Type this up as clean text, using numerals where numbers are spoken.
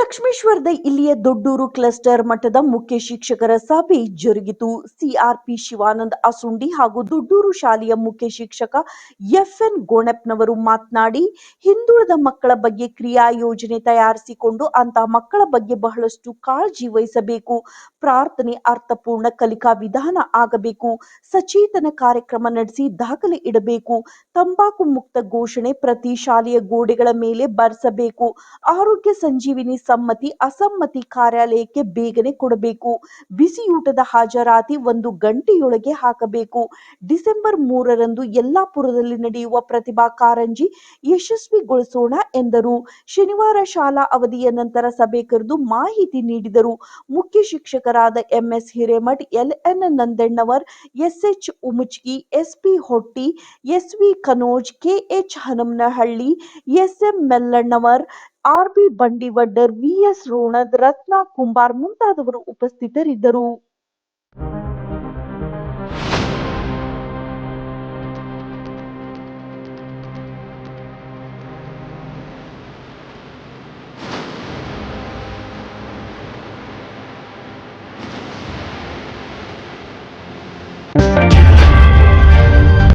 ಲಕ್ಷ್ಮೇಶ್ವರದ ಇಲ್ಲಿಯ ದೊಡ್ಡೂರು ಕ್ಲಸ್ಟರ್ ಮಟ್ಟದ ಮುಖ್ಯ ಶಿಕ್ಷಕರ ಸಭೆ ಜರುಗಿತು. ಸಿಆರ್ಪಿ ಶಿವಾನಂದ್ ಅಸುಂಡಿ ಹಾಗೂ ದೊಡ್ಡೂರು ಶಾಲೆಯ ಮುಖ್ಯ ಶಿಕ್ಷಕ ಎಫ್ಎನ್ ಗೋಣೆಪ್ನವರು ಮಾತನಾಡಿ, ಹಿಂದುಳಿದ ಮಕ್ಕಳ ಬಗ್ಗೆ ಕ್ರಿಯಾ ಯೋಜನೆ ತಯಾರಿಸಿಕೊಂಡು ಅಂತಹ ಮಕ್ಕಳ ಬಗ್ಗೆ ಬಹಳಷ್ಟು ಕಾಳಜಿ ವಹಿಸಬೇಕು. ಪ್ರಾರ್ಥನೆ ಅರ್ಥಪೂರ್ಣ ಕಲಿಕಾ ವಿಧಾನ ಆಗಬೇಕು. ಸಚೇತನ ಕಾರ್ಯಕ್ರಮ ನಡೆಸಿ ದಾಖಲೆ ಇಡಬೇಕು. ತಂಬಾಕು ಮುಕ್ತ ಘೋಷಣೆ ಪ್ರತಿ ಶಾಲೆಯ ಗೋಡೆಗಳ ಮೇಲೆ ಬರೆಸಬೇಕು. ಆರೋಗ್ಯ ಸಂಜೀವಿನಿ ಸಮ್ಮತಿ ಅಸಮ್ಮತಿ ಕಾರ್ಯಾಲಯಕ್ಕೆ ಬೇಗನೆ ಕೊಡಬೇಕು. ಬಿಸಿಯೂಟದ ಹಾಜರಾತಿ 1 ಗಂಟೆಯೊಳಗೆ ಹಾಕಬೇಕು. ಡಿಸೆಂಬರ್ 3ರಂದು ಯಲ್ಲಾಪುರದಲ್ಲಿ ನಡೆಯುವ ಪ್ರತಿಭಾ ಕಾರಂಜಿ ಯಶಸ್ವಿಗೊಳಿಸೋಣ ಎಂದರು. ಶನಿವಾರ ಶಾಲಾ ಅವಧಿಯ ನಂತರ ಸಭೆ ಕರೆದು ಮಾಹಿತಿ ನೀಡಿದರು. ಮುಖ್ಯ ಶಿಕ್ಷಕರಾದ M S Hiremath, L N Nandannavar, S H Umachgi, S P Hotti, S V Kanoj, K H Hanumanahalli, S M Mellannavar, R B Bandivaddar, V S Ronad, Ratna Kumbar ಮುಂತಾದವರು ಉಪಸ್ಥಿತರಿದ್ದರು.